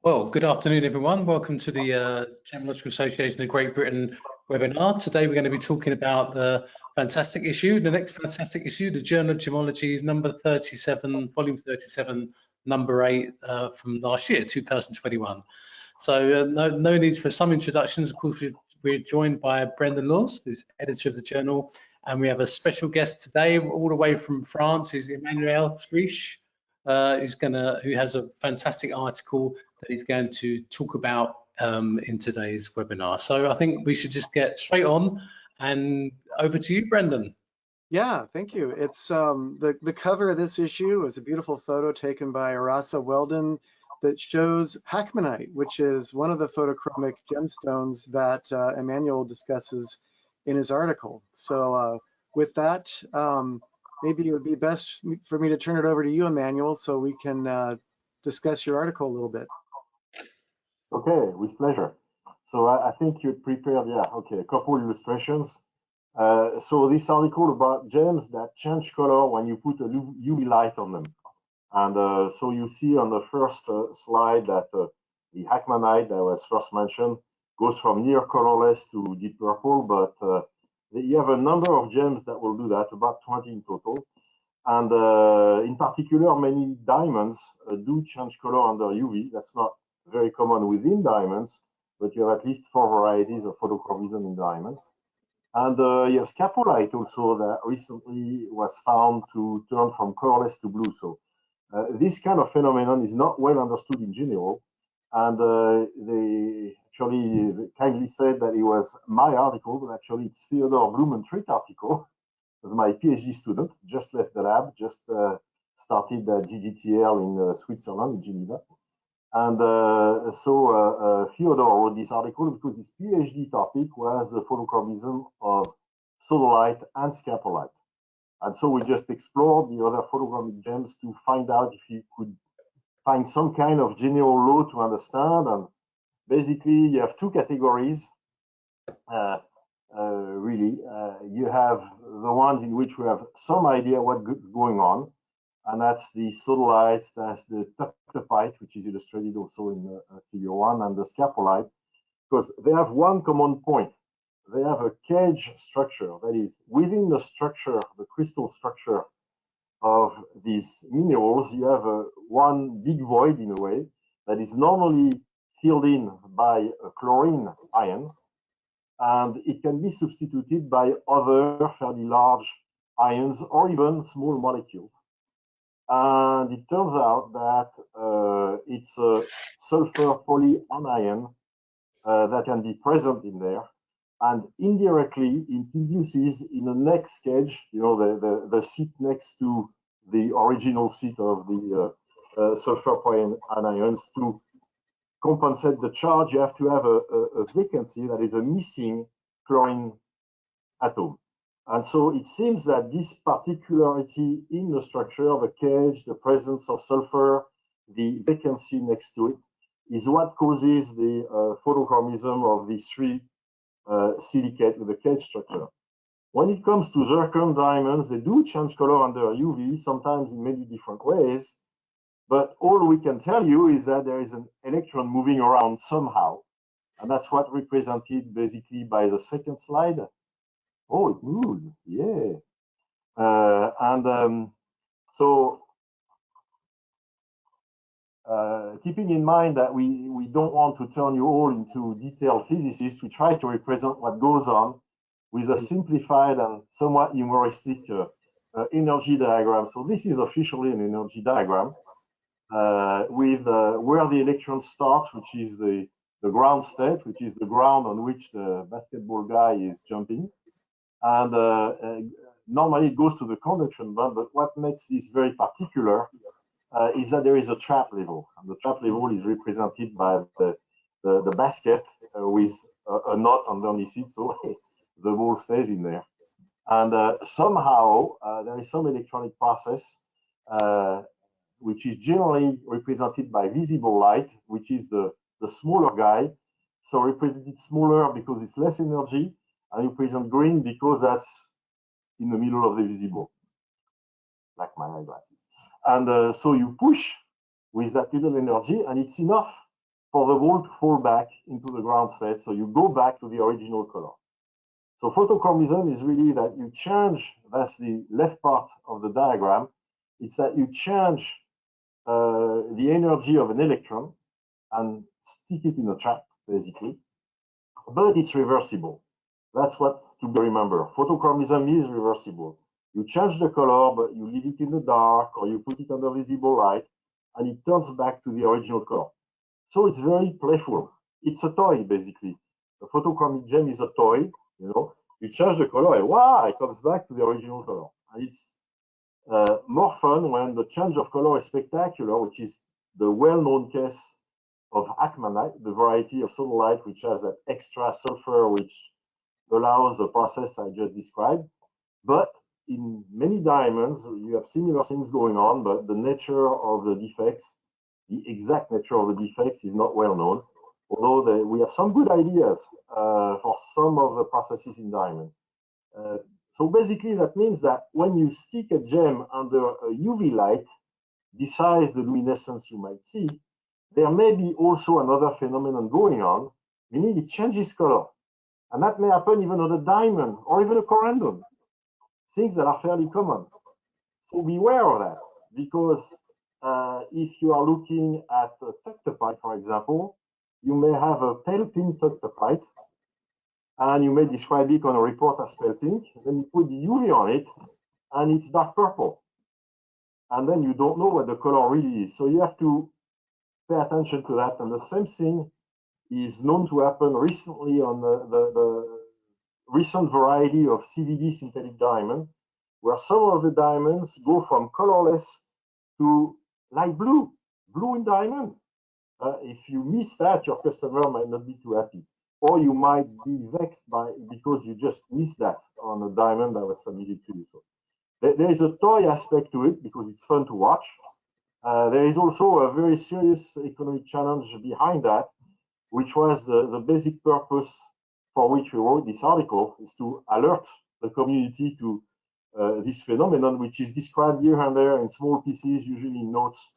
Well, good afternoon, everyone. Welcome to the Gemmological Association of Great Britain webinar. Today, we're going to be talking about the fantastic issue, the next fantastic issue, the Journal of Gemmology, number 37, volume 37, number 8 from last year, 2021. So no need for some introductions. Of course, we're joined by Brendan Laurs, who's editor of the journal, and we have a special guest today, all the way from France, is Emmanuel Fritsch, who has a fantastic article that he's going to talk about in today's webinar. So I think we should just get straight on, and over to you, Brendan. Yeah, thank you. It's the cover of this issue is a beautiful photo taken by Arasa Weldon that shows Hackmanite, which is one of the photochromic gemstones that Emmanuel discusses in his article. So with that, maybe it would be best for me to turn it over to you, Emmanuel, so we can discuss your article a little bit. Okay, with pleasure. So I think you prepared, a couple illustrations. So this article about gems that change color when you put a UV light on them. And so you see on the first slide that the Hackmanite that was first mentioned goes from near colorless to deep purple, but you have a number of gems that will do that, about 20 in total. And in particular, many diamonds do change color under UV. That's not very common within diamonds, but you have at least 4 varieties of photochromism in diamond. And you have scapolite also that recently was found to turn from colorless to blue. So this kind of phenomenon is not well understood in general. And they actually kindly said that it was my article, but actually it's Theodore Blumentritt article. It was my PhD student, just left the lab, just started GGTL in Switzerland, in Geneva. And so Theodore wrote this article because his PhD topic was the photochromism of sodalite and scapolite. And so we just explored the other photochromic gems to find out if you could find some kind of general law to understand. And basically, you have 2 categories. Really, you have the ones in which we have some idea what's going on. And that's the sodalites, that's the tuctopite, which is illustrated also in figure 1, and the scapolite, because they have one common point. They have a cage structure, that is, within the structure, the crystal structure of these minerals, you have one big void in a way that is normally filled in by a chlorine ion, and it can be substituted by other fairly large ions or even small molecules. And it turns out that it's a sulfur polyanion that can be present in there. And indirectly, it induces in the next cage, the seat next to the original seat of the sulfur polyanions, to compensate the charge, you have to have a vacancy that is a missing chlorine atom. And so it seems that this particularity in the structure of a cage, the presence of sulfur, the vacancy next to it, is what causes the photochromism of these 3 silicate with the cage structure. When it comes to zircon diamonds, they do change color under UV, sometimes in many different ways. But all we can tell you is that there is an electron moving around somehow. And that's what represented basically by the second slide. Oh, it moves, yeah. So keeping in mind that we don't want to turn you all into detailed physicists, we try to represent what goes on with a simplified and somewhat humoristic energy diagram. So this is officially an energy diagram with where the electron starts, which is the ground state, which is the ground on which the basketball guy is jumping. And normally it goes to the conduction band, but what makes this very particular is that there is a trap level. And the trap level is represented by the basket with a knot underneath it, so the ball stays in there. And somehow there is some electronic process which is generally represented by visible light, which is the smaller guy. So represented smaller because it's less energy, and you present green because that's in the middle of the visible, like my eyeglasses. And so you push with that little energy, and it's enough for the ball to fall back into the ground state. So you go back to the original color. So photochromism is really that you change, that's the left part of the diagram, it's that you change the energy of an electron and stick it in a trap, basically, but it's reversible. That's what to be remembered. Photochromism is reversible. You change the color, but you leave it in the dark, or you put it under visible light, and it turns back to the original color. So it's very playful. It's a toy, basically. A photochromic gem is a toy, you know. You change the color, and wow, it comes back to the original color. And it's more fun when the change of color is spectacular, which is the well-known case of Hackmanite, the variety of sodalite which has that extra sulfur which allows the process I just described. But in many diamonds, you have similar things going on, but the nature of the defects, the exact nature of the defects is not well known, although we have some good ideas for some of the processes in diamond. So basically, that means that when you stick a gem under a UV light, besides the luminescence you might see, there may be also another phenomenon going on, meaning it changes color. And that may happen even on a diamond or even a corundum, things that are fairly common. So beware of that, because if you are looking at a tuctopite, for example, you may have a pale pink tuctopite, and you may describe it on a report as pale pink. Then you put the UV on it, and it's dark purple. And then you don't know what the color really is. So you have to pay attention to that. And the same thing is known to happen recently on the recent variety of CVD synthetic diamond, where some of the diamonds go from colorless to light blue, blue in diamond. If you miss that, your customer might not be too happy, or you might be vexed because you just missed that on a diamond that was submitted to you. So there is a toy aspect to it because it's fun to watch. There is also a very serious economic challenge behind that, which was the basic purpose for which we wrote this article, is to alert the community to this phenomenon, which is described here and there in small pieces, usually in notes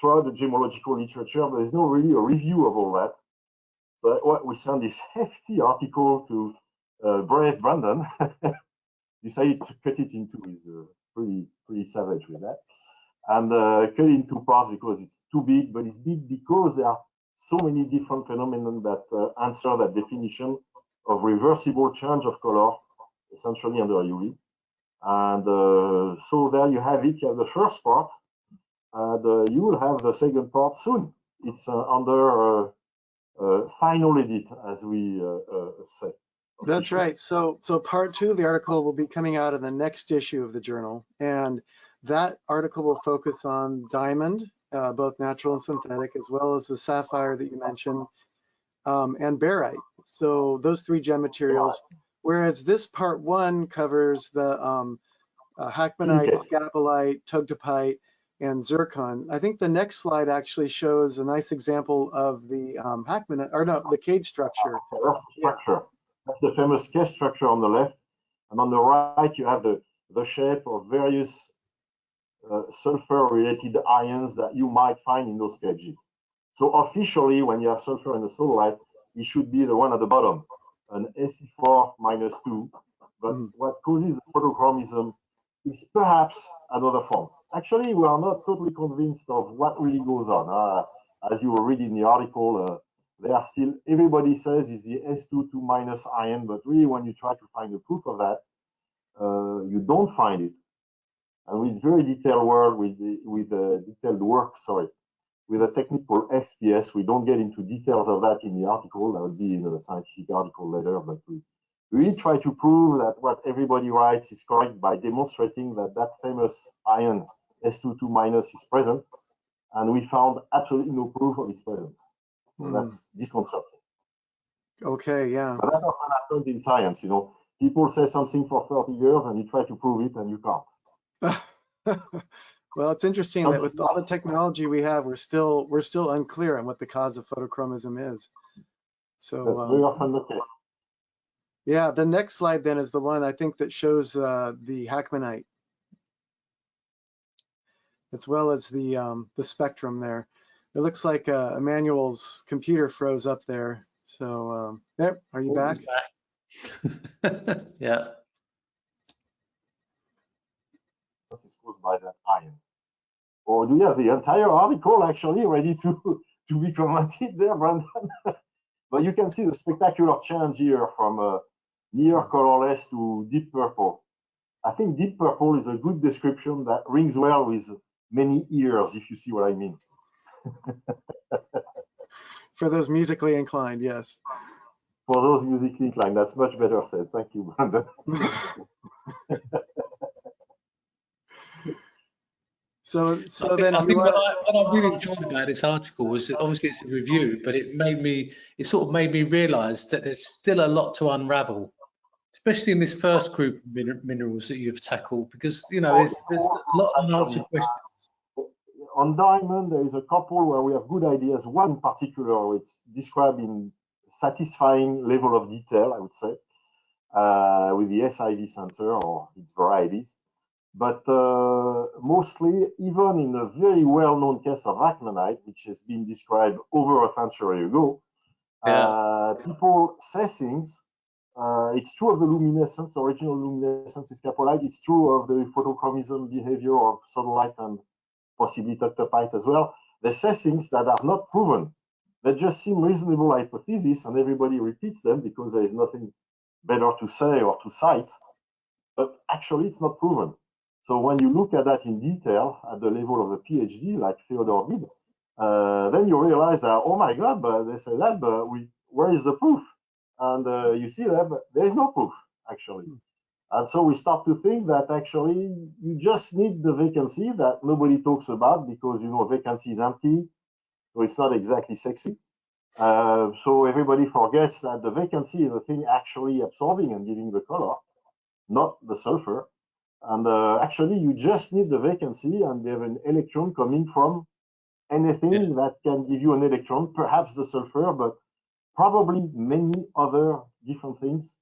throughout the gemological literature, but there's no really a review of all that. So we sent this hefty article to brave Brendan. Decided to cut it into, he's pretty savage with that, and cut it into parts because it's too big, but it's big because there are so many different phenomena that answer that definition of reversible change of color, essentially under UV. And so there you have it. You have the first part, and you will have the second part soon. It's under final edit, as we say. That's right. So part 2 of the article will be coming out in the next issue of the journal, and that article will focus on diamond, both natural and synthetic, as well as the sapphire that you mentioned, and barite. So those 3 gem materials, whereas this part 1 covers the Hackmanite, scapolite, tuctopite, and zircon. I think the next slide actually shows a nice example of the Hackmanite, or no, the cage structure. That's the structure. That's the famous cage structure on the left, and on the right you have the shape of various sulfur-related ions that you might find in those cages. So officially, when you have sulfur in the sodalite, it should be the one at the bottom, an Se4-2. But what causes the photochromism is perhaps another form. Actually, we are not totally convinced of what really goes on. As you will read in the article, there are still, everybody says is the S22- ion, but really when you try to find the proof of that, you don't find it. And with very detailed work, with a technical SPS, we don't get into details of that in the article. That would be in a scientific article later, but we really try to prove that what everybody writes is correct by demonstrating that that famous ion S22- is present, and we found absolutely no proof of its presence. So that's disconcerting. Okay, yeah. But that often happens in science, you know. People say something for 30 years and you try to prove it and you can't. Well, it's interesting that with all the technology we have, we're still unclear on what the cause of photochromism is. So that's very often the case. Yeah, the next slide then is the one I think that shows the Hackmanite, as well as the spectrum there. It looks like Emmanuel's computer froze up there. So there, are you back? Yeah. This is caused by that iron. Or do you have the entire article actually ready to be commented there, Brendan? But you can see the spectacular change here from near colorless to deep purple. I think deep purple is a good description that rings well with many ears, if you see what I mean. For those musically inclined, yes. For those musically inclined, that's much better said. Thank you, Brendan. So I then think what I really enjoyed about this article was that obviously it's a review, but it sort of made me realise that there's still a lot to unravel, especially in this first group of minerals that you've tackled, because there's a lot of unanswered questions. On diamond, there is a couple where we have good ideas. One in particular, it's described in satisfying level of detail, I would say, with the SIV center or its varieties. But mostly, even in a very well-known case of Hackmanite, which has been described over a century ago, people say things. It's true of the luminescence, original luminescence escapolite. It's true of the photochromism behavior of sodalite and possibly tuctopite as well. They say things that are not proven. They just seem reasonable hypotheses, and everybody repeats them because there is nothing better to say or to cite. But actually, it's not proven. So when you look at that in detail at the level of a PhD, like Theodore did, then you realize that, oh my God, but they say that, but where is the proof? And you see that, but there is no proof, actually. And so we start to think that actually you just need the vacancy that nobody talks about because, vacancy is empty, so it's not exactly sexy. So everybody forgets that the vacancy is the thing actually absorbing and giving the color, not the sulfur. And actually, you just need the vacancy and they have an electron coming from anything that can give you an electron, perhaps the sulfur, but probably many other different things.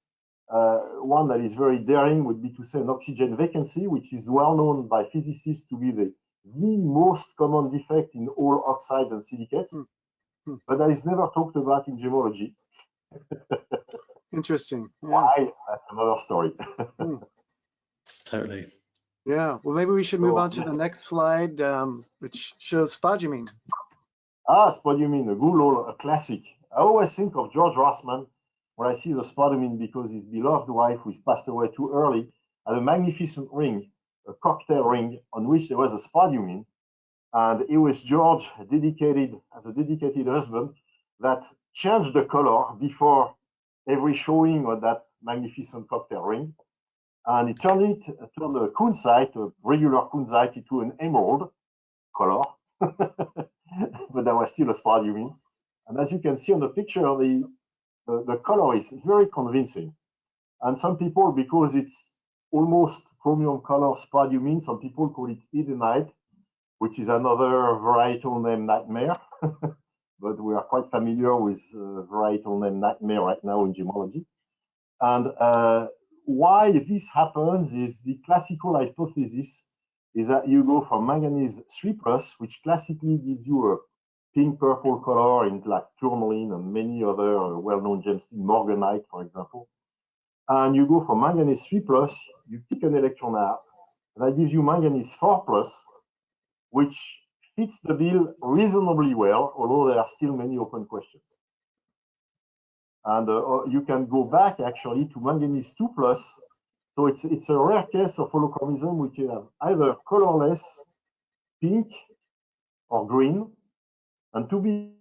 One that is very daring would be to say an oxygen vacancy, which is well known by physicists to be the most common defect in all oxides and silicates, but that is never talked about in gemology. Interesting. Yeah. Why? That's another story. Totally. Yeah. Well, maybe we should move on to the next slide, which shows spodumene. Spodumene, a classic. I always think of George Rossman when I see the spodumene because his beloved wife, who passed away too early, had a magnificent ring, a cocktail ring on which there was a spodumene. And it was George, as a dedicated husband, that changed the color before every showing of that magnificent cocktail ring. And it turned a kunzite, a regular kunzite, into an emerald color. But that was still a spodumene. And as you can see on the picture, the color is very convincing. And some people, because it's almost chromium color spodumene, some people call it edenite, which is another varietal name nightmare. But we are quite familiar with varietal name nightmare right now in gemology. And why this happens is the classical hypothesis is that you go from manganese 3+, which classically gives you a pink-purple color in like tourmaline and many other well-known gemstones, morganite, for example. And you go from manganese 3+, you pick an electron out, and that gives you manganese 4+, which fits the bill reasonably well, although there are still many open questions. And you can go back actually to manganese 2+. So it's a rare case of holochromism, which you have either colorless, pink, or green. And to be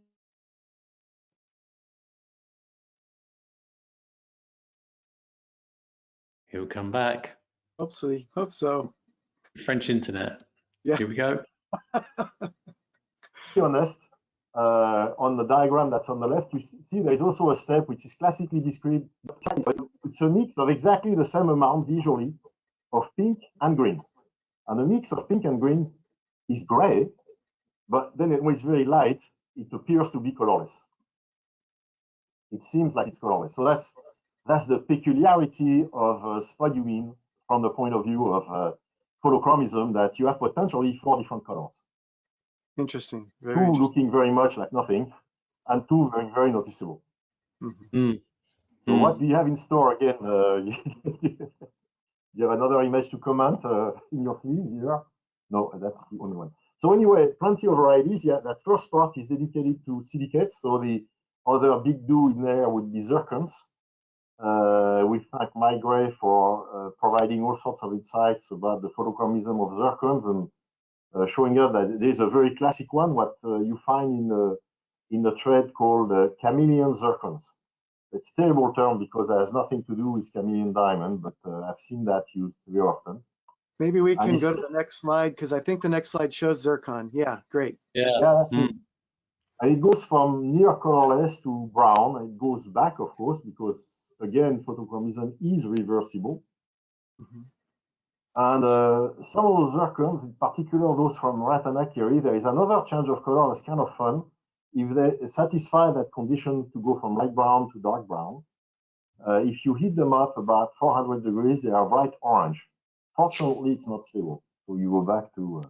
He'll come back. Hope so. French internet. Yeah. Here we go. be honest, on the diagram that's on the left, you see there's also a step which is classically described. It's a mix of exactly the same amount visually of pink and green. And the mix of pink and green is gray, but then when it's very light, it appears to be colorless. It seems like it's colorless. So that's the peculiarity of spodumene from the point of view of photochromism, that you have potentially 4 different colors. Interesting. Very two interesting. looking very much like nothing, and two very, very noticeable. So what do you have in store again? You have another image to comment in your sleeve here? No, that's the only one. So anyway, plenty of varieties. Yeah, that first part is dedicated to silicates. So the other big do in there would be zircons. We thank Mike Gray for providing all sorts of insights about the photochromism of zircons and showing us that there's a very classic one, what you find in the trade called chameleon zircons. It's a terrible term because it has nothing to do with chameleon diamond, but I've seen that used very often. Maybe we can go to the next slide because I think the next slide shows zircon. Yeah, great. Yeah, that's it. And it goes from near colorless to brown. It goes back, of course, because again, photochromism is reversible. And some of those zircons, in particular those from Ratanakiri, there is another change of color that's kind of fun. If they satisfy that condition to go from light brown to dark brown, if you heat them up about 400 degrees, they are bright orange. Fortunately, it's not stable. So you go back to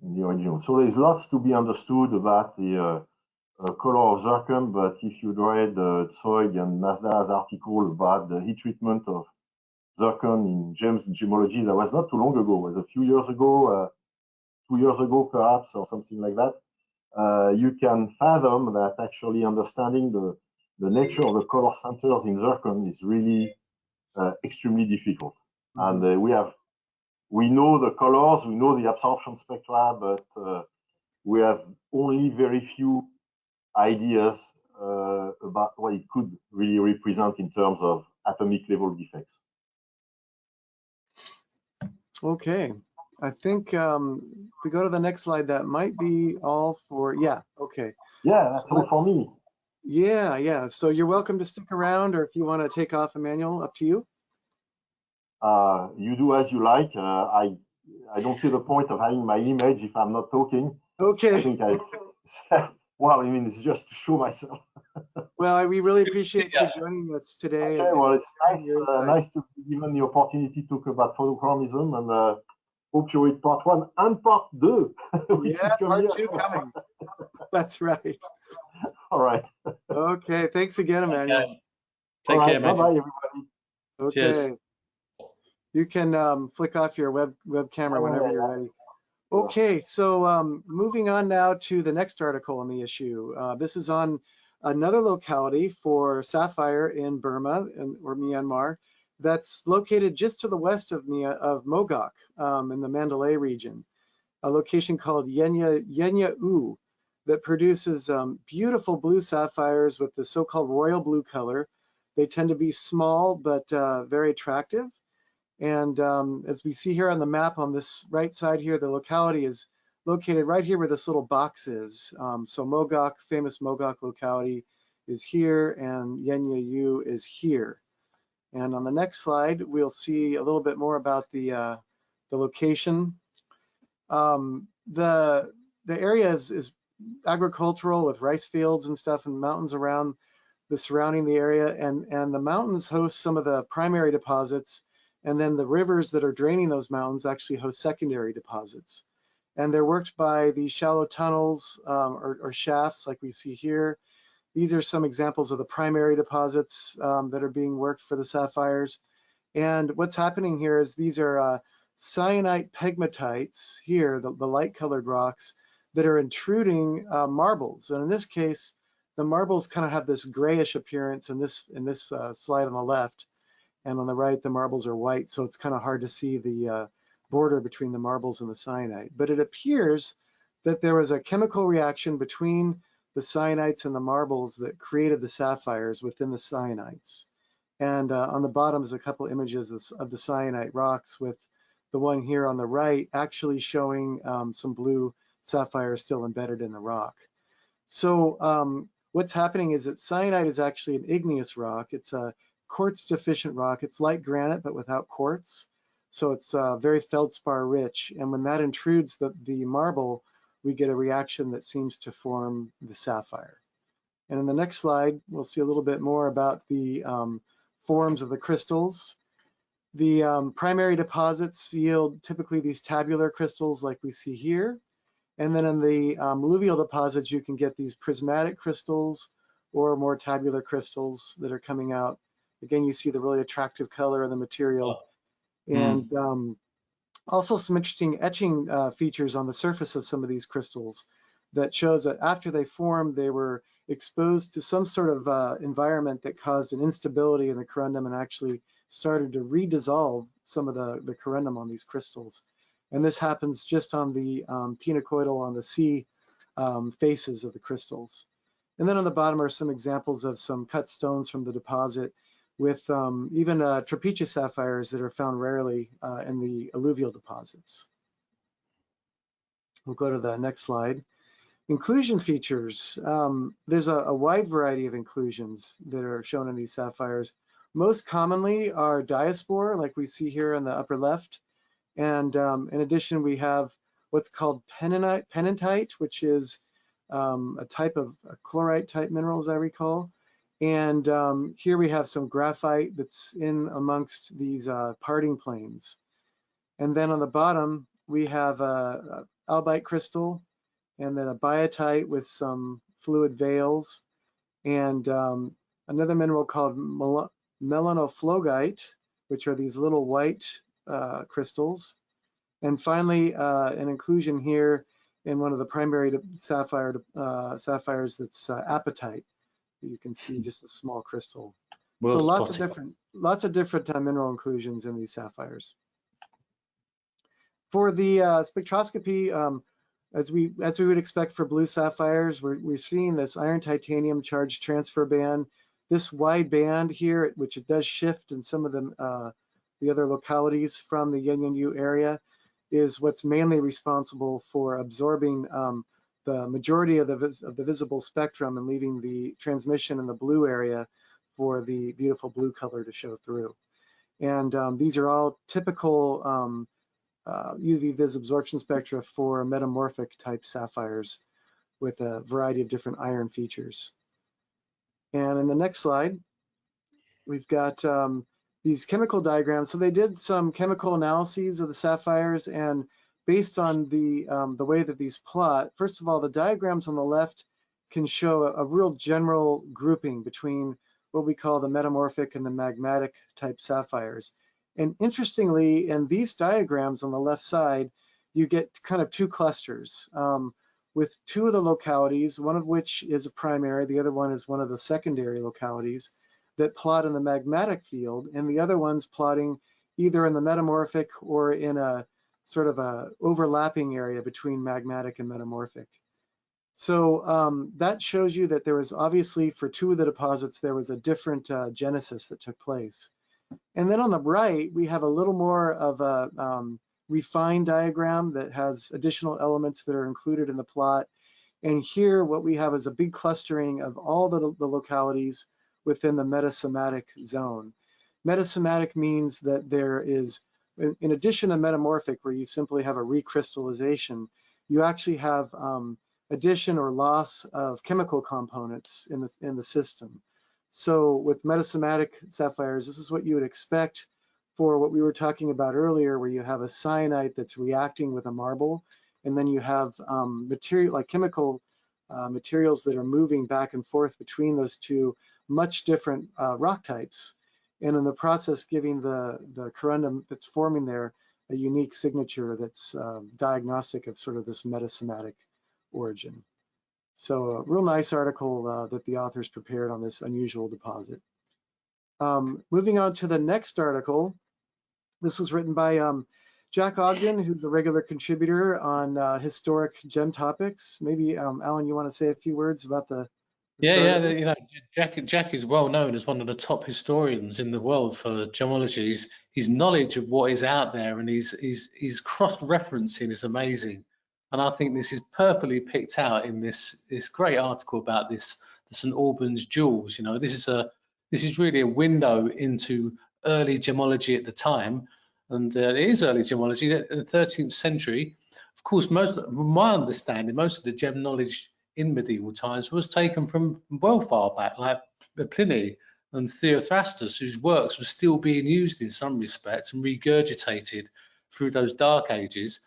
the original. So there's lots to be understood about the color of zircon, but if you read Tsoig and Nasda's article about the heat treatment of zircon in Gems and Gemmology, that was not too long ago, it was a few years ago, 2 years ago perhaps, or something like that. You can fathom that actually understanding the nature of the color centers in zircon is really extremely difficult. And we know the colors, we know the absorption spectra, but we have only very few ideas about what it could really represent in terms of atomic level defects. Okay, I think if we go to the next slide, that might be all for, okay. Yeah, that's all for me. Yeah. So you're welcome to stick around, or if you want to take off, Emmanuel, up to you. You do as you like. I don't see the point of having my image if I'm not talking. Okay. I think well, I mean, it's just to show myself. Well, we really appreciate you joining us today. Okay, well, it's nice to be given the opportunity to talk about photochromism, and hope you read part 1 and part 2, which is coming part 2 coming. That's right. All right. Okay, thanks again, Emmanuel. Take care, Emmanuel. Bye-bye, everybody. Okay. Cheers. You can flick off your web camera whenever you're ready. Okay, so moving on now to the next article on the issue. This is on another locality for sapphire in Burma or Myanmar that's located just to the west of Mogok in the Mandalay region, a location called Yenya U that produces beautiful blue sapphires with the so-called royal blue color. They tend to be small but very attractive. And as we see here on the map on this right side here, the locality is located right here where this little box is. So Mogok, famous Mogok locality is here, and Yenya U is here. And on the next slide, we'll see a little bit more about the location. The area is agricultural with rice fields and stuff and mountains around surrounding the area, and the mountains host some of the primary deposits. And then the rivers that are draining those mountains actually host secondary deposits. And they're worked by these shallow tunnels or shafts like we see here. These are some examples of the primary deposits that are being worked for the sapphires. And what's happening here is these are syenite pegmatites here, the light colored rocks that are intruding marbles. And in this case, the marbles kind of have this grayish appearance in this slide on the left. And on the right, the marbles are white, so it's kind of hard to see the border between the marbles and the syenite. But it appears that there was a chemical reaction between the syenites and the marbles that created the sapphires within the syenites. And on the bottom is a couple images of the syenite rocks, with the one here on the right actually showing some blue sapphires still embedded in the rock. So what's happening is that syenite is actually an igneous rock. It's a quartz deficient rock. It's like granite but without quartz, so it's very feldspar rich, and when that intrudes the marble, we get a reaction that seems to form the sapphire. And in the next slide, we'll see a little bit more about the forms of the crystals. The primary deposits yield typically these tabular crystals like we see here, And then in the alluvial deposits, you can get these prismatic crystals or more tabular crystals that are coming out. Again, you see the really attractive color of the material. And also some interesting etching features on the surface of some of these crystals that shows that after they formed, they were exposed to some sort of environment that caused an instability in the corundum and actually started to redissolve some of the corundum on these crystals. And this happens just on the pinacoidal, on the C faces of the crystals. And then on the bottom are some examples of some cut stones from the deposit with even trapezius sapphires that are found rarely in the alluvial deposits. We'll go to the next slide. Inclusion features. There's a wide variety of inclusions that are shown in these sapphires. Most commonly are diaspore, like we see here in the upper left. And in addition, we have what's called pennantite, which is a type of chlorite type mineral, as I recall. And here we have some graphite that's in amongst these parting planes. And then on the bottom, we have a albite crystal, and then a biotite with some fluid veils, and another mineral called melanophlogite, which are these little white crystals. And finally, an inclusion here in one of the primary sapphires that's apatite. You can see just a small crystal. So lots of different mineral inclusions in these sapphires. For the spectroscopy, as we would expect for blue sapphires, we're seeing this iron titanium charge transfer band. This wide band here, which it does shift in some of the other localities from the Yenyenyu area, is what's mainly responsible for absorbing the majority of the visible spectrum and leaving the transmission in the blue area for the beautiful blue color to show through. And these are all typical UV vis absorption spectra for metamorphic type sapphires with a variety of different iron features. And in the next slide, we've got these chemical diagrams. So they did some chemical analyses of the sapphires, and based on the way that these plot, first of all, the diagrams on the left can show a real general grouping between what we call the metamorphic and the magmatic type sapphires. And interestingly, in these diagrams on the left side, you get kind of two clusters with two of the localities, one of which is a primary, the other one is one of the secondary localities that plot in the magmatic field, and the other one's plotting either in the metamorphic or in a sort of a overlapping area between magmatic and metamorphic. So that shows you that there was obviously, for two of the deposits, there was a different genesis that took place. And then on the right, we have a little more of a refined diagram that has additional elements that are included in the plot. And here, what we have is a big clustering of all the localities within the metasomatic zone. Metasomatic means that there is, in addition to metamorphic, where you simply have a recrystallization, you actually have addition or loss of chemical components in the system. So with metasomatic sapphires, this is what you would expect for what we were talking about earlier, where you have a syenite that's reacting with a marble, and then you have material like chemical materials that are moving back and forth between those two much different rock types, and in the process giving the corundum that's forming there a unique signature that's diagnostic of sort of this metasomatic origin. So a real nice article that the authors prepared on this unusual deposit. Moving on to the next article, this was written by Jack Ogden, who's a regular contributor on historic gem topics. Maybe Alan, you want to say a few words about the Yeah, you know, Jack is well known as one of the top historians in the world for gemology. His knowledge of what is out there and his cross-referencing is amazing. And I think this is perfectly picked out in this great article about the St Albans Jewels. You know, this is really a window into early gemology at the time, and it is early gemology in the 13th century. Of course, from my understanding, most of the gem knowledge in medieval times was taken from well far back, like Pliny and Theophrastus, whose works were still being used in some respects and regurgitated through those dark ages.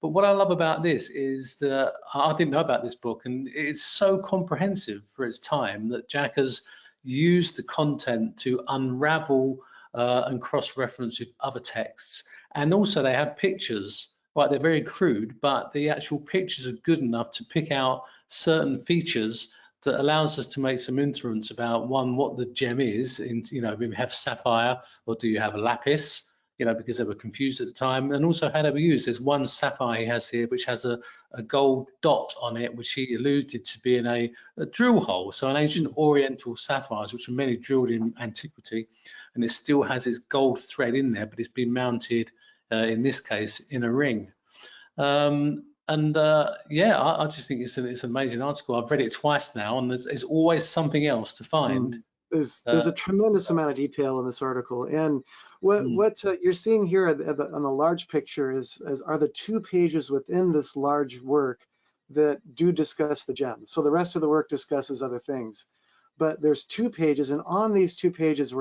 But what I love about this is that I didn't know about this book, and it's so comprehensive for its time that Jack has used the content to unravel and cross-reference with other texts. And also they have pictures, right? They're very crude, but the actual pictures are good enough to pick out certain features that allows us to make some inference about, one, what the gem is. You know, we have sapphire, or do you have a lapis? You know, because they were confused at the time, and also how they were used. There's one sapphire he has here which has a gold dot on it, which he alluded to being a drill hole, so an ancient oriental sapphires, which were many drilled in antiquity, and it still has its gold thread in there, but it's been mounted in this case in a ring. Yeah, I just think it's an amazing article. I've read it twice now, and there's always something else to find. There's a tremendous amount of detail in this article, and what you're seeing here on the large picture are the 2 pages within this large work that do discuss the gems. So the rest of the work discusses other things, but there's 2 pages, and on these 2 pages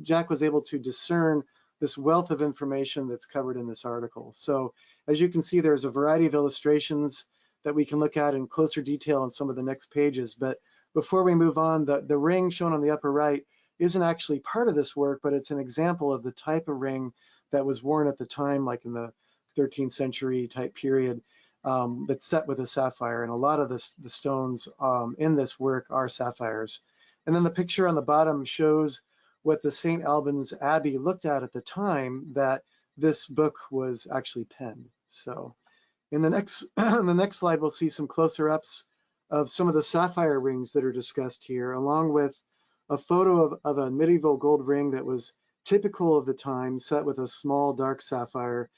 Jack was able to discern this wealth of information that's covered in this article. So as you can see, there's a variety of illustrations that we can look at in closer detail on some of the next pages. But before we move on, the ring shown on the upper right isn't actually part of this work, but it's an example of the type of ring that was worn at the time, like in the 13th century type period, that's set with a sapphire. And a lot of the stones in this work are sapphires. And then the picture on the bottom shows what the St Albans Abbey looked at the time that this book was actually penned. So in the next slide, we'll see some closer ups of some of the sapphire rings that are discussed here, along with a photo of a medieval gold ring that was typical of the time, set with a small dark sapphire,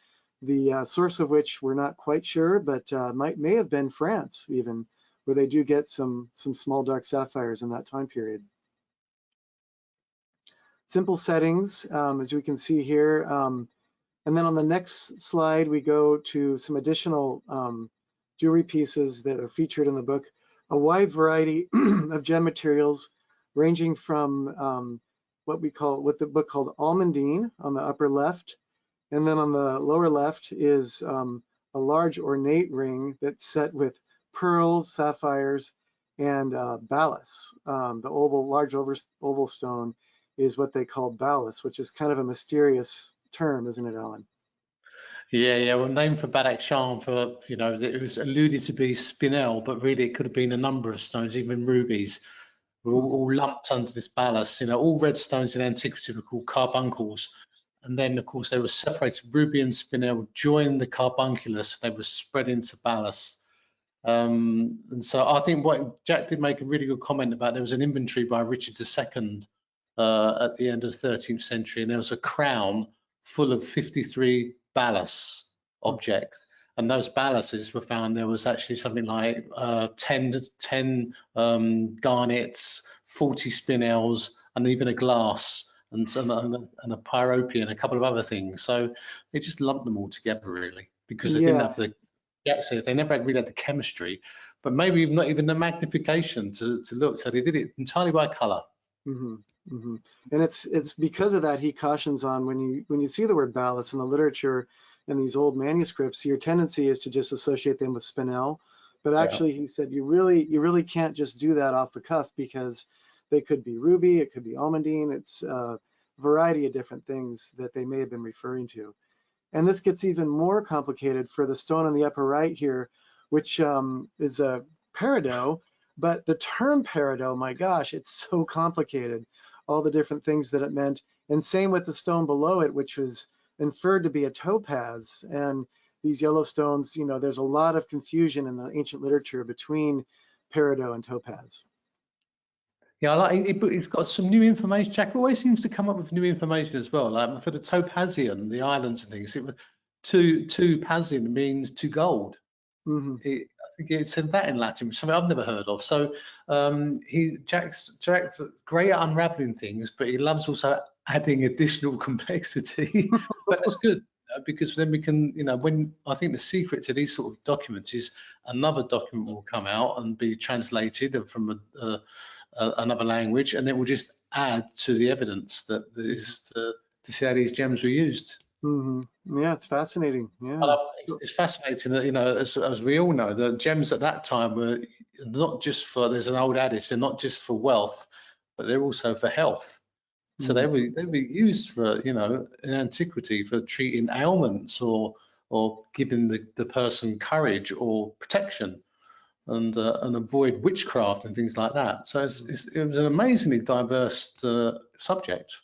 the source of which we're not quite sure, but may have been France even, where they do get some small dark sapphires in that time period. Simple settings, as we can see here. And then on the next slide, we go to some additional jewelry pieces that are featured in the book, a wide variety of gem materials ranging from what the book called almandine on the upper left. And then on the lower left is a large ornate ring that's set with pearls, sapphires, and ballasts. The large oval stone is what they call ballasts, which is kind of a mysterious term, isn't it, Alan? Yeah. Well, named for Badakhshan for, you know, it was alluded to be spinel, but really it could have been a number of stones, even rubies, were all lumped under this ballast. You know, all red stones in antiquity were called carbuncles. And then, of course, they were separated. Ruby and spinel joined the carbunculus. They were spread into ballast. And so I think what Jack did make a really good comment about, there was an inventory by Richard II at the end of the 13th century, and there was a crown full of 53 ballasts objects. And those ballasts were found, there was actually something like 10 garnets, 40 spinels, and even a glass, and a pyrope and a couple of other things. So they just lumped them all together, really, because they didn't have the, Jack said they never really had the chemistry, but maybe not even the magnification to look. So they did it entirely by color. And it's because of that he cautions on, when you see the word ballast in the literature in these old manuscripts, your tendency is to just associate them with spinel. But actually, he said you really can't just do that off the cuff, because they could be ruby, it could be almandine. It's a variety of different things that they may have been referring to. And this gets even more complicated for the stone on the upper right here, which is a peridot. But the term peridot, my gosh, it's so complicated, all the different things that it meant. And same with the stone below it, which was inferred to be a topaz. And these yellow stones, you know, there's a lot of confusion in the ancient literature between peridot and topaz. Yeah, I like it. It's got some new information. Jack always seems to come up with new information as well. Like for the topazian, the islands and things, it was topazian means to gold. I think it said that in Latin, which is something I've never heard of. So Jack's great at unraveling things, but he loves also adding additional complexity. But that's good, because then we can, you know, when I think the secret to these sort of documents is another document will come out and be translated from another language, and it will just add to the evidence that is to see how these gems were used. Yeah, it's fascinating. Yeah. It's fascinating that, you know, as we all know, the gems at that time were not just for, there's an old adage, they're not just for wealth, but they're also for health. So they were used for, you know, in antiquity for treating ailments or giving the person courage or protection and avoid witchcraft and things like that. So it was an amazingly diverse subject.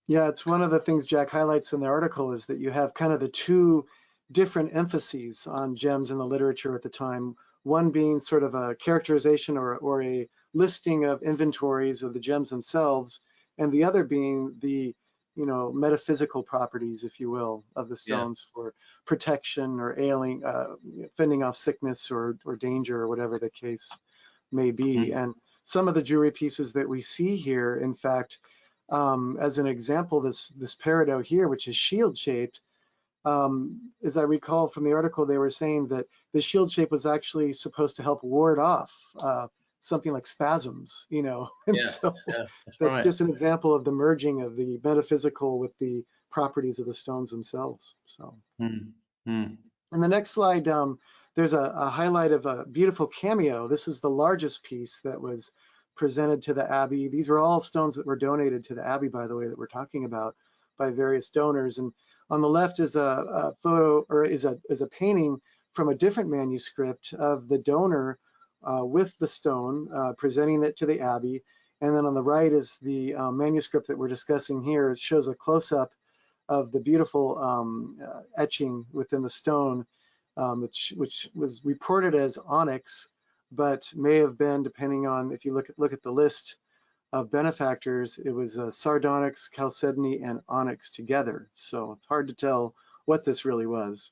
Yeah, it's one of the things Jack highlights in the article is that you have kind of the two different emphases on gems in the literature at the time. One being sort of a characterization or a listing of inventories of the gems themselves, and the other being the, you know, metaphysical properties, if you will, of the stones for protection or ailing, fending off sickness or danger or whatever the case may be. And some of the jewelry pieces that we see here, in fact, as an example, this peridot here, which is shield shaped, as I recall from the article, they were saying that the shield shape was actually supposed to help ward off something like spasms, you know. And so that's right. Just an example of the merging of the metaphysical with the properties of the stones themselves. So, in the next slide, there's a highlight of a beautiful cameo. This is the largest piece that was presented to the Abbey. These were all stones that were donated to the Abbey, by the way, that we're talking about by various donors. And on the left is a photo, or is a painting from a different manuscript of the donor with the stone, presenting it to the Abbey. And then on the right is the manuscript that we're discussing here. It shows a close-up of the beautiful etching within the stone, which was reported as onyx, but may have been, depending on if you look at the list of benefactors, it was sardonyx, chalcedony, and onyx together. So it's hard to tell what this really was.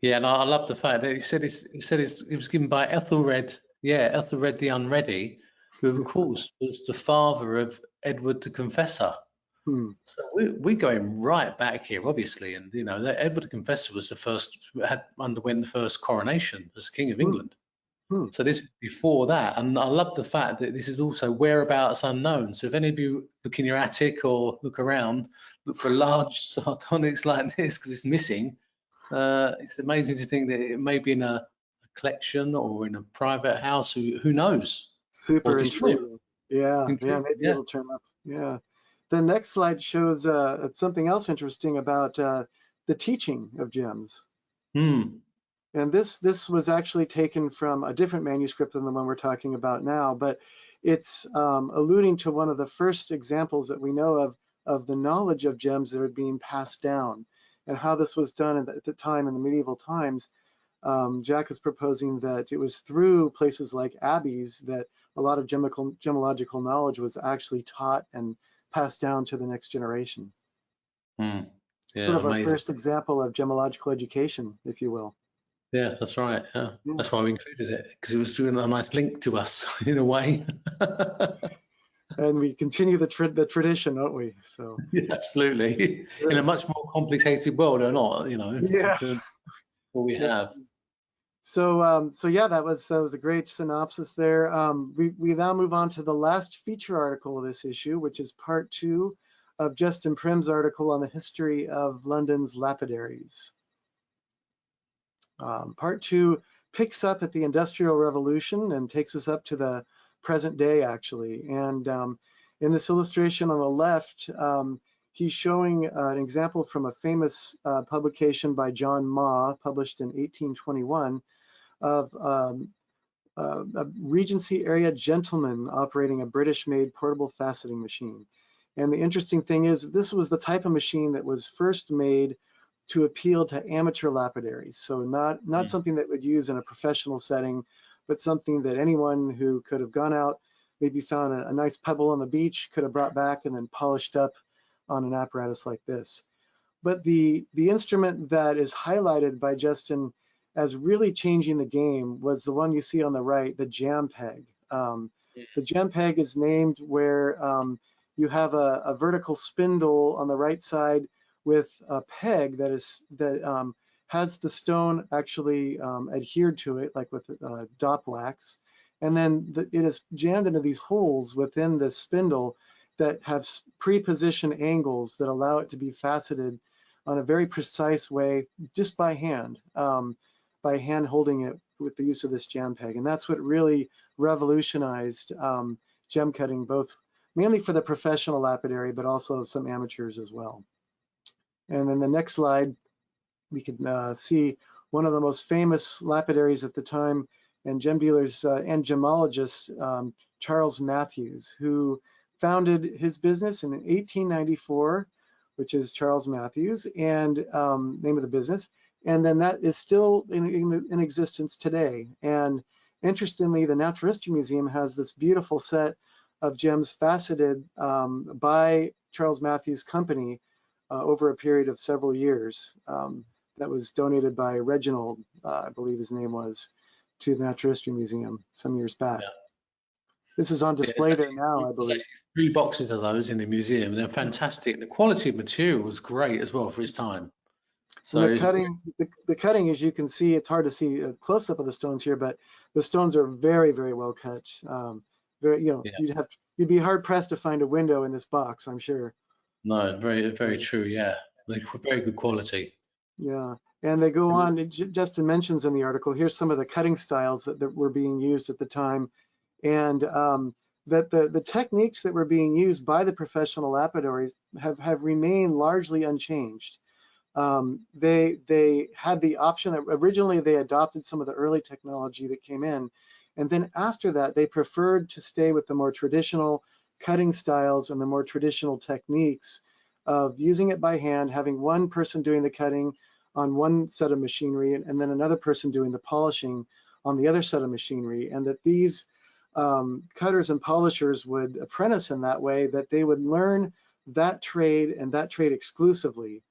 Yeah, and I love the fact that he said it was given by Ethelred. Yeah, Ethelred the Unready, who of course was the father of Edward the Confessor. So we're going right back here, obviously, and you know that Edward the Confessor was the first underwent the first coronation as King of England. So this is before that, and I love the fact that this is also whereabouts unknown. So if any of you look in your attic or look around, look for a large sardonyx like this because it's missing. It's amazing to think that it may be in a collection or in a private house. Who knows? Super intriguing. Yeah, maybe it'll turn up. Yeah. The next slide shows something else interesting about the teaching of gems. And this was actually taken from a different manuscript than the one we're talking about now, but it's alluding to one of the first examples that we know of the knowledge of gems that are being passed down, and how this was done at the time in the medieval times. Jack is proposing that it was through places like abbeys that a lot of gemological knowledge was actually taught and passed down to the next generation. Yeah, sort of our first example of gemological education, if you will. Yeah, that's right. Yeah. That's why we included it, because it was doing a nice link to us in a way. And we continue the tradition, don't we? So yeah, absolutely. In a much more complicated world or not, you know. Yeah. What we have. So yeah, that was a great synopsis there. We now move on to the last feature article of this issue, which is part 2 of Justin Prim's article on the history of London's lapidaries. Part 2 picks up at the Industrial Revolution and takes us up to the present day, actually. And in this illustration on the left, he's showing an example from a famous publication by John Maw, published in 1821, of a Regency area gentleman operating a British-made portable faceting machine. And the interesting thing is, this was the type of machine that was first made to appeal to amateur lapidaries. So not something that would use in a professional setting, but something that anyone who could have gone out, maybe found a nice pebble on the beach, could have brought back and then polished up on an apparatus like this. But the instrument that is highlighted by Justin as really changing the game was the one you see on the right, the jam peg. The jam peg is named where you have a vertical spindle on the right side with a peg that has the stone actually adhered to it, like with dop wax, and then it is jammed into these holes within the spindle, that have pre-positioned angles that allow it to be faceted on a very precise way, just by hand holding it with the use of this jam peg. And that's what really revolutionized gem cutting, both mainly for the professional lapidary, but also some amateurs as well. And then the next slide, we can see one of the most famous lapidaries at the time, and gem dealers and gemologists, Charles Matthews, who founded his business in 1894, which is Charles Matthews, and name of the business. And then that is still in existence today. And interestingly, the Natural History Museum has this beautiful set of gems faceted by Charles Matthews' company over a period of several years. That was donated by Reginald, I believe his name was, to the Natural History Museum some years back. Yeah. This is on display there now, I believe. 3 boxes of those in the museum, and they're fantastic. The quality of material was great as well for his time. So the cutting, as you can see, it's hard to see a close up of the stones here, but the stones are very, very well cut. Very, you'd be hard pressed to find a window in this box, I'm sure. No, very, very true. Yeah, very good quality. Yeah, and they go on. Justin mentions in the article, here's some of the cutting styles that were being used at the time, and that the techniques that were being used by the professional lapidaries have remained largely unchanged. They had the option that originally they adopted some of the early technology that came in, and then after that they preferred to stay with the more traditional cutting styles and the more traditional techniques of using it by hand, having one person doing the cutting on one set of machinery and then another person doing the polishing on the other set of machinery, and that these cutters and polishers would apprentice in that way, that they would learn that trade and that trade exclusively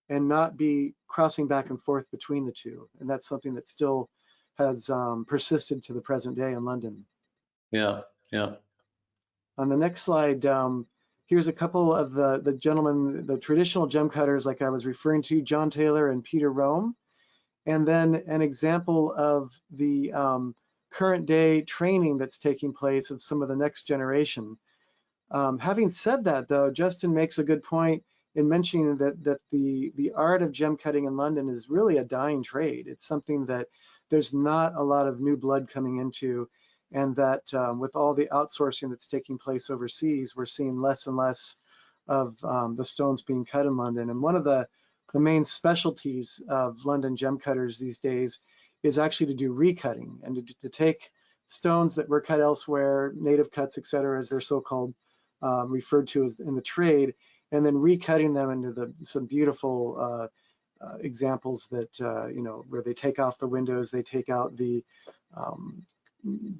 and not be crossing back and forth between the two. And that's something that still has persisted to the present day in London. Yeah, yeah. On the next slide, here's a couple of the gentlemen, the traditional gem cutters like I was referring to, John Taylor and Peter Rome. And then an example of the current day training that's taking place of some of the next generation. Having said that, though, Justin makes a good point in mentioning that the art of gem cutting in London is really a dying trade. It's something that there's not a lot of new blood coming into, and that with all the outsourcing that's taking place overseas, we're seeing less and less of the stones being cut in London. And one of the main specialties of London gem cutters these days is actually to do recutting and to take stones that were cut elsewhere, native cuts, et cetera, as they're so-called referred to as in the trade, and then recutting them into some beautiful examples that, where they take off the windows, they take out the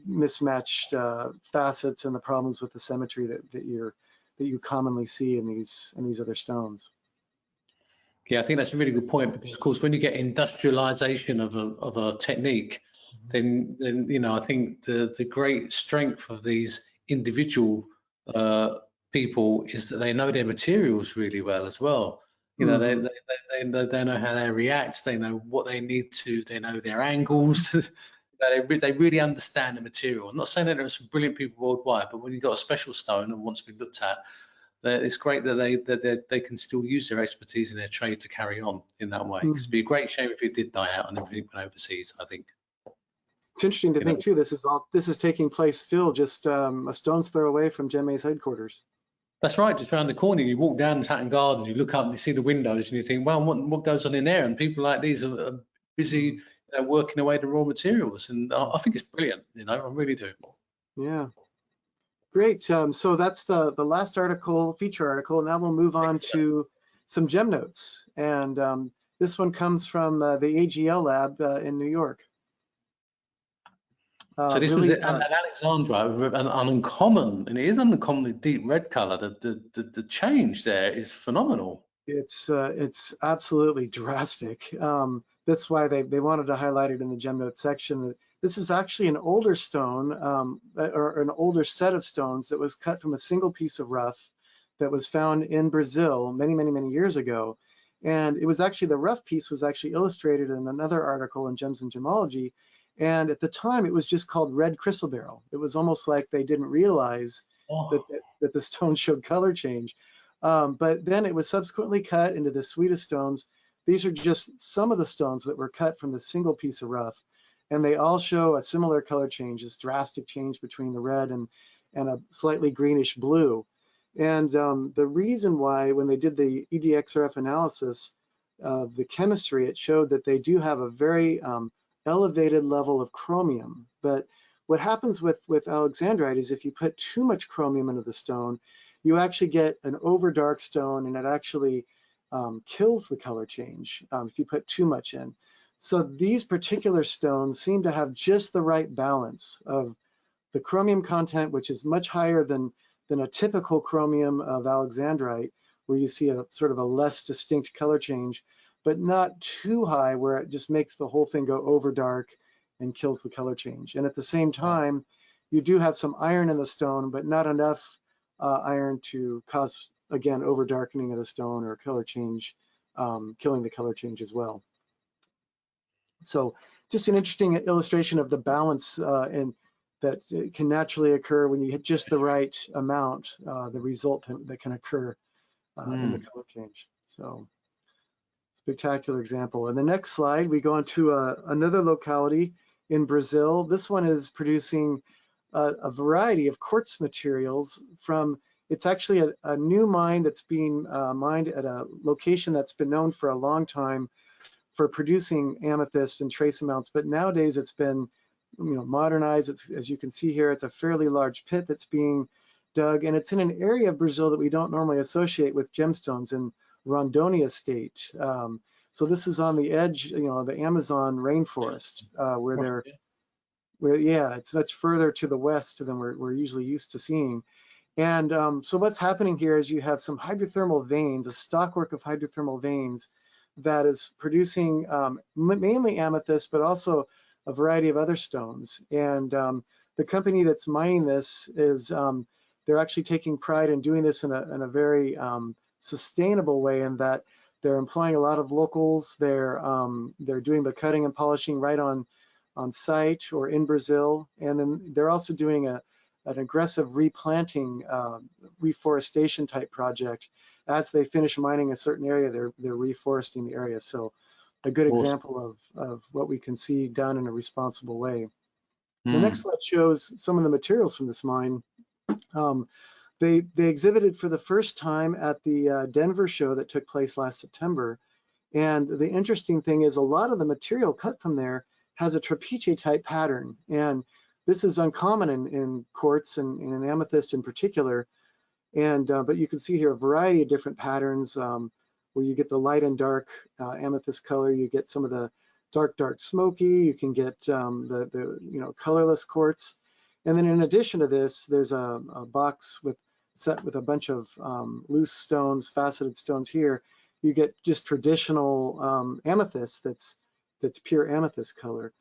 mismatched facets and the problems with the symmetry that you commonly see in these other stones. Yeah, I think that's a really good point, because of course when you get industrialization of a technique, then I think the great strength of these individual people is that they know their materials really well as well. They know how they react, they know what they need to, they know their angles. They really understand the material. I'm not saying that there are some brilliant people worldwide, but when you've got a special stone and wants to be looked at, it's great that they can still use their expertise in their trade to carry on in that way. It'd be a great shame if it did die out and everything went overseas, I think. It's interesting to think too, this is taking place still just a stone's throw away from GemA's headquarters. That's right, just around the corner. You walk down the Hatton Garden, you look up and you see the windows and you think, well, what goes on in there? And people like these are busy working away the raw materials, and I think it's brilliant. I really do. Yeah, great. So that's the last article, feature article. Now we'll move on to some gem notes, and this one comes from the AGL lab in New York. So this was an Alexandra, an uncommon, and it is an uncommonly deep red color. The change there is phenomenal. It's absolutely drastic. That's why they wanted to highlight it in the gem note section. This is actually an older stone, or an older set of stones that was cut from a single piece of rough that was found in Brazil many years ago. And it was actually, the rough piece was actually illustrated in another article in Gems and Gemmology. And at the time, it was just called red chrysoberyl. It was almost like they didn't realize that the stone showed color change. But then it was subsequently cut into the sweetest stones. These are just some of the stones that were cut from the single piece of rough, and they all show a similar color change, this drastic change between the red and a slightly greenish blue. And the reason why, when they did the EDXRF analysis of the chemistry, it showed that they do have a very elevated level of chromium. But what happens with alexandrite is if you put too much chromium into the stone, you actually get an overdark stone, and it actually kills the color change if you put too much in. So these particular stones seem to have just the right balance of the chromium content, which is much higher than a typical chromium of alexandrite, where you see a sort of a less distinct color change, but not too high where it just makes the whole thing go over dark and kills the color change. And at the same time, you do have some iron in the stone, but not enough iron to cause, again, over darkening of the stone or color change, killing the color change as well. So just an interesting illustration of the balance and that can naturally occur when you hit just the right amount, the result that can occur in the color change. So spectacular example. In the next slide, we go on to another locality in Brazil. This one is producing a variety of quartz materials from, it's actually a new mine that's being mined at a location that's been known for a long time for producing amethyst and trace amounts, but nowadays it's been modernized. It's, as you can see here, it's a fairly large pit that's being dug, and it's in an area of Brazil that we don't normally associate with gemstones, in Rondônia state. So this is on the edge, the Amazon rainforest, it's much further to the west than we're usually used to seeing. And so what's happening here is you have some hydrothermal veins, a stockwork of hydrothermal veins that is producing mainly amethyst, but also a variety of other stones. And the company that's mining this is, they're actually taking pride in doing this in a very sustainable way, in that they're employing a lot of locals. They're doing the cutting and polishing right on site or in Brazil. And then they're also doing an aggressive replanting, reforestation type project. As they finish mining a certain area, they're reforesting the area. So a good example of what we can see done in a responsible way. The next slide shows some of the materials from this mine. They exhibited for the first time at the Denver show that took place last September. And the interesting thing is a lot of the material cut from there has a trapezium type pattern. And this is uncommon in quartz and in amethyst in particular. And but you can see here a variety of different patterns where you get the light and dark amethyst color. You get some of the dark smoky. You can get the colorless quartz. And then in addition to this, there's a box set with a bunch of loose stones, faceted stones here. You get just traditional amethyst that's pure amethyst color.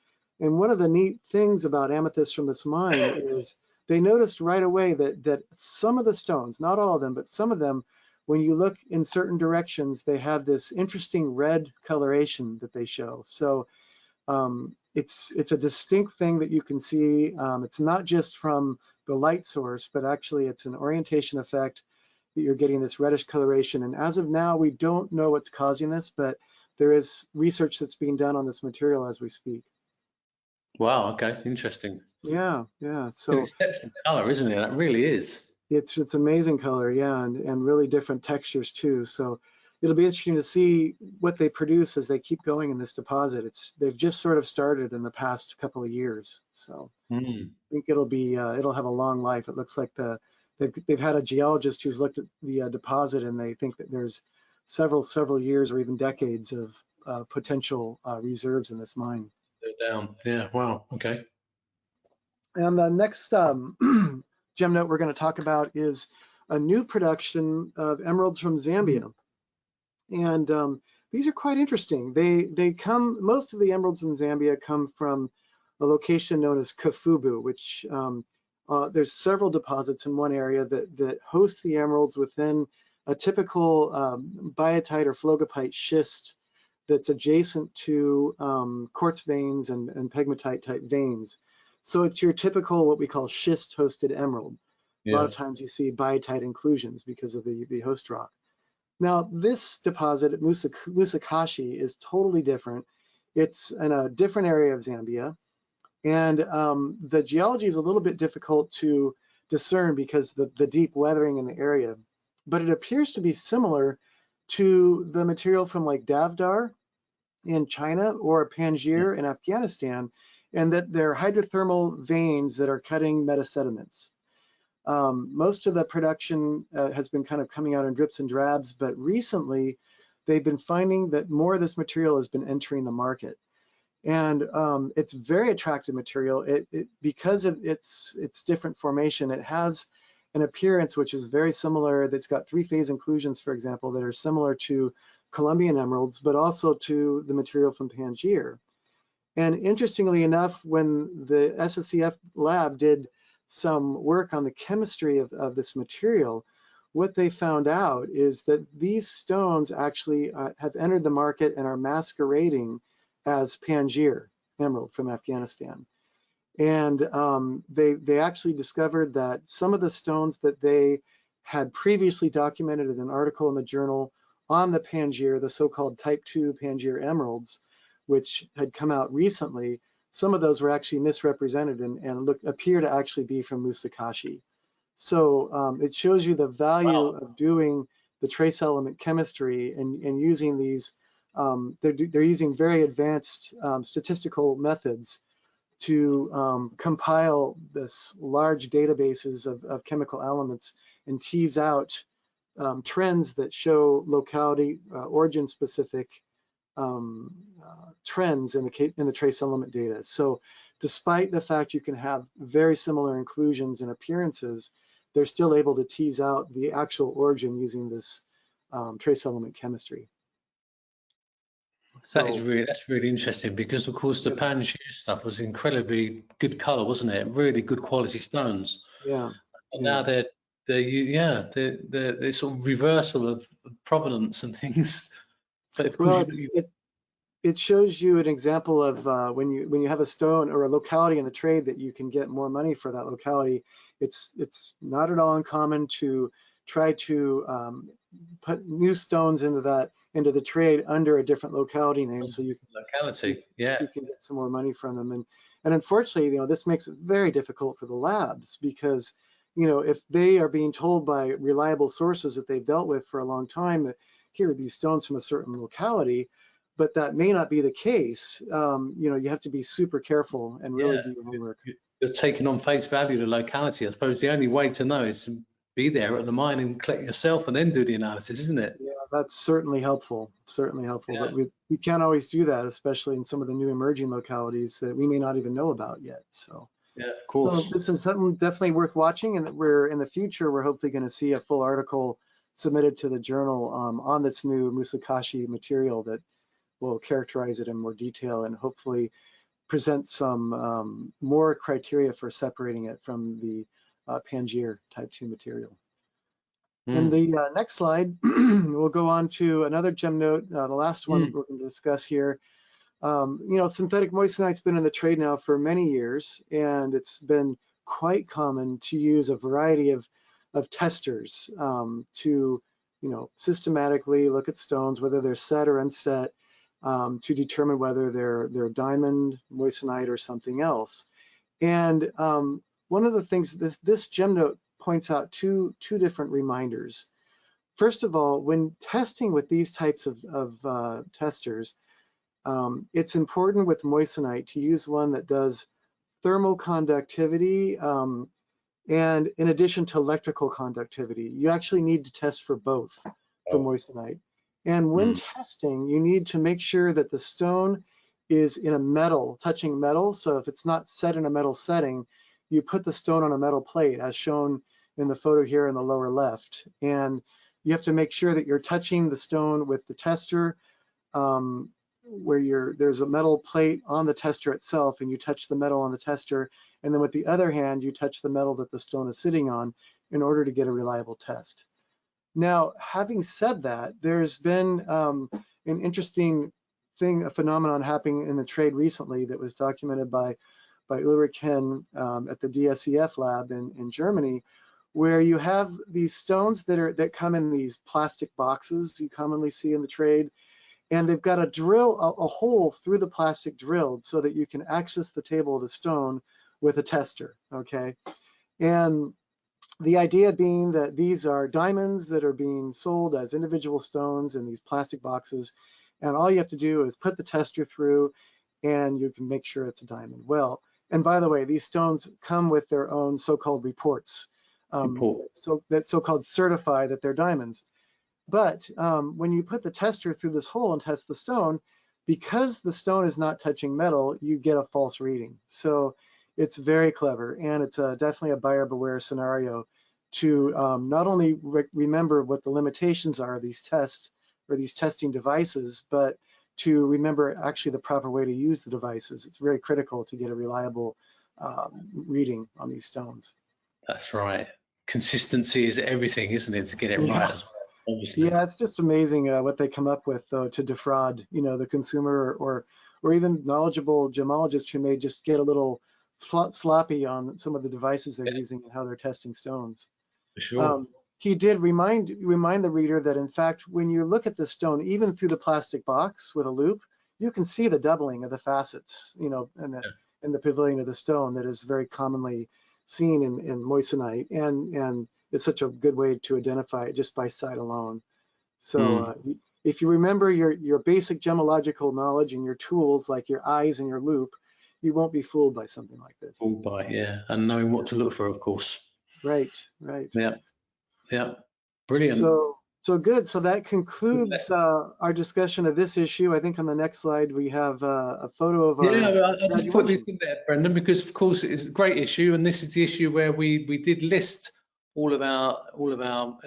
And one of the neat things about amethyst from this mine is they noticed right away that some of the stones, not all of them, but some of them, when you look in certain directions, they have this interesting red coloration that they show. So it's a distinct thing that you can see. It's not just from the light source, but actually it's an orientation effect that you're getting this reddish coloration. And as of now, we don't know what's causing this, but there is research that's being done on this material as we speak. Wow, okay, interesting. Yeah. So exceptional color, isn't it? That really is. It's amazing color, yeah, and really different textures too. So it'll be interesting to see what they produce as they keep going in this deposit. They've just sort of started in the past couple of years. So I think it'll have a long life. It looks like they've had a geologist who's looked at the deposit, and they think that there's several years or even decades of potential reserves in this mine. Down. Yeah, wow, okay. And the next gem note we're going to talk about is a new production of emeralds from Zambia. And these are quite interesting. Most of the emeralds in Zambia come from a location known as Kafubu, which there's several deposits in one area that host the emeralds within a typical biotite or phlogopite schist that's adjacent to quartz veins and pegmatite type veins. So it's your typical what we call schist hosted emerald. A lot of times you see biotite inclusions because of the host rock. Now, this deposit at Musakashi is totally different. It's in a different area of Zambia, and the geology is a little bit difficult to discern because the deep weathering in the area, but it appears to be similar to the material from like Davdar in China or Panjshir in Afghanistan, and that they're hydrothermal veins that are cutting metasediments. Most of the production has been kind of coming out in drips and drabs, but recently they've been finding that more of this material has been entering the market. And it's very attractive material. Because of its different formation, it has an appearance which is very similar. It's got three-phase inclusions, for example, that are similar to Colombian emeralds, but also to the material from Panjshir. And interestingly enough, when the SSCF lab did some work on the chemistry of this material, what they found out is that these stones actually have entered the market and are masquerading as Panjshir emerald from Afghanistan. And they actually discovered that some of the stones that they had previously documented in an article in the journal on the Panjshir, the so-called type 2 Panjshir emeralds, which had come out recently, some of those were actually misrepresented and appear to actually be from Musakashi. So it shows you the value of doing the trace element chemistry and using these. They're using very advanced statistical methods to compile this large databases of chemical elements and tease out trends that show locality, origin-specific trends in the trace element data. So despite the fact you can have very similar inclusions and appearances, they're still able to tease out the actual origin using this trace element chemistry. So, that's really interesting, because of course the Panjshir stuff was incredibly good color, wasn't it? Really good quality stones. Yeah. And now they're sort of reversal of provenance and things. But of course, it shows you an example of when you have a stone or a locality in the trade that you can get more money for that locality. It's not at all uncommon to try to put new stones into the trade under a different locality name, so you can you can get some more money from them. And unfortunately, this makes it very difficult for the labs, because if they are being told by reliable sources that they've dealt with for a long time that here are these stones from a certain locality, but that may not be the case, you have to be super careful and really do your homework. You're taking on face value the locality. I suppose the only way to know is to be there at the mine and collect yourself and then do the analysis, isn't it? Yeah, that's certainly helpful. Certainly helpful. But we can't always do that, especially in some of the new emerging localities that we may not even know about yet. So yeah, of course. So this is something definitely worth watching, and that we're in the future, we're hopefully going to see a full article submitted to the journal on this new Musakashi material that will characterize it in more detail and hopefully present some more criteria for separating it from the Panjshir type 2 material. In the next slide, we'll go on to another gem note, the last one we're going to discuss here. Synthetic moissanite's been in the trade now for many years, and it's been quite common to use a variety of testers to systematically look at stones, whether they're set or unset, to determine whether they're diamond, moissanite, or something else. And one of the things this gem note points out two different reminders. First of all, when testing with these types of testers, it's important with moissanite to use one that does thermal conductivity and in addition to electrical conductivity. You actually need to test for both for moissanite. And when testing, you need to make sure that the stone is in a metal, touching metal. So if it's not set in a metal setting, you put the stone on a metal plate, as shown in the photo here in the lower left. And you have to make sure that you're touching the stone with the tester, where there's a metal plate on the tester itself, and you touch the metal on the tester, and then with the other hand, you touch the metal that the stone is sitting on in order to get a reliable test. Now, having said that, there's been an interesting thing, a phenomenon happening in the trade recently that was documented by Ulrich Henn at the DSEF lab in Germany, where you have these stones that come in these plastic boxes you commonly see in the trade, and they've got a hole through the plastic drilled so that you can access the table of the stone with a tester, okay? And the idea being that these are diamonds that are being sold as individual stones in these plastic boxes, and all you have to do is put the tester through and you can make sure it's a diamond. Well, and by the way, these stones come with their own so-called reports. So that so-called certify that they're diamonds. But when you put the tester through this hole and test the stone, because the stone is not touching metal, you get a false reading. So it's very clever, and it's definitely a buyer beware scenario to not only remember what the limitations are of these tests or these testing devices, but to remember actually the proper way to use the devices. It's very critical to get a reliable reading on these stones. That's right. Consistency is everything, isn't it, to get it right as well, obviously. Yeah, it's just amazing what they come up with, though, to defraud, the consumer or even knowledgeable gemologists who may just get a little sloppy on some of the devices they're using and how they're testing stones. For sure. He did remind the reader that, in fact, when you look at the stone, even through the plastic box with a loupe, you can see the doubling of the facets, in the pavilion of the stone that is very commonly seen in moissanite, and it's such a good way to identify it just by sight alone. So if you remember your basic gemological knowledge and your tools like your eyes and your loupe, you won't be fooled by something like this. Fooled by, yeah, and knowing what to look for, of course. Right. Yeah, brilliant. So good. So that concludes our discussion of this issue. I think on the next slide we have a photo of our. Yeah, I just put this in there, Brendan, because of course it's a great issue, and this is the issue where we did list all of our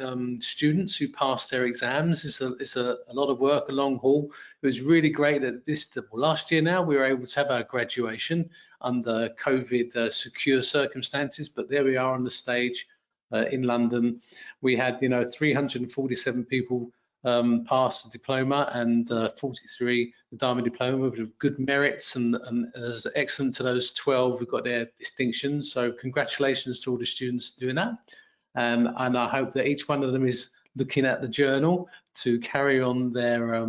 students who passed their exams. It's a lot of work, a long haul. It was really great that last year now we were able to have our graduation under COVID secure circumstances, but there we are on the stage in London. We had 347 people pass the diploma and 43 the diamond diploma with good merits, and as excellent to those 12 who got their distinctions. So congratulations to all the students doing that. And I hope that each one of them is looking at the journal to carry on their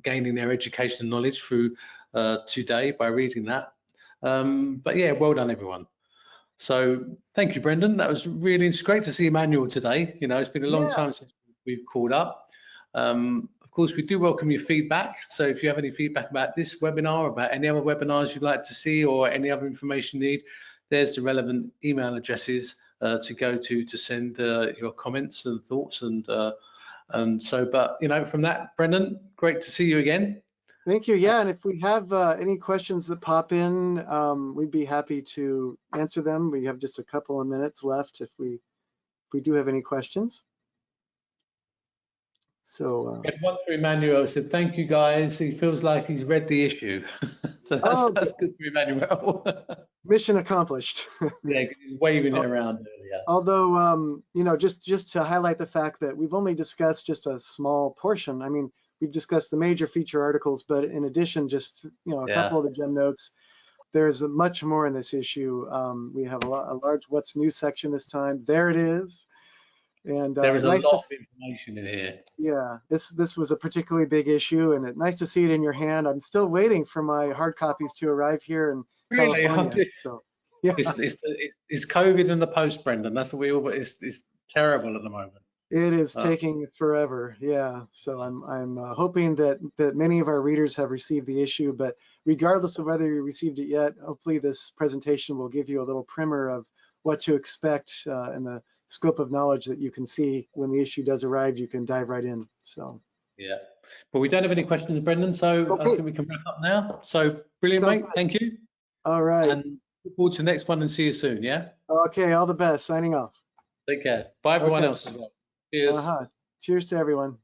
gaining their education and knowledge through today by reading that. But yeah, well done everyone. So thank you, Brendan. That was really great to see Emmanuel today. It's been a long time since we've called up. Of course, we do welcome your feedback. So if you have any feedback about this webinar, about any other webinars you'd like to see, or any other information you need, there's the relevant email addresses to go to send your comments and thoughts. And so, but from that, Brendan, great to see you again. Thank you. Yeah, and if we have any questions that pop in, we'd be happy to answer them. We have just a couple of minutes left if we do have any questions. So one for Emmanuel said, "Thank you, guys. He feels like he's read the issue." So that's good for Emmanuel. Mission accomplished. Yeah, he's waving it around earlier. Although, just to highlight the fact that we've only discussed just a small portion. I mean, we've discussed the major feature articles, but in addition, just a couple of the gem notes. There's much more in this issue. We have a large "What's New" section this time. There it is. And there is a lot of information in here. Yeah, this was a particularly big issue, and it's nice to see it in your hand. I'm still waiting for my hard copies to arrive here in California. So, yeah. It's COVID in the post, Brendan. That's what we all. It's terrible at the moment. It is taking forever. Yeah. So I'm hoping that many of our readers have received the issue, but regardless of whether you received it yet, hopefully this presentation will give you a little primer of what to expect in the scope of knowledge that you can see when the issue does arrive. You can dive right in. So yeah, but we don't have any questions, Brendan, so I think we can wrap up now. So brilliant, mate. Thank you. All right, and look forward to the next one and see you soon. Yeah, okay, all the best. Signing off. Take care. Bye everyone else as well. Cheers. Cheers to everyone.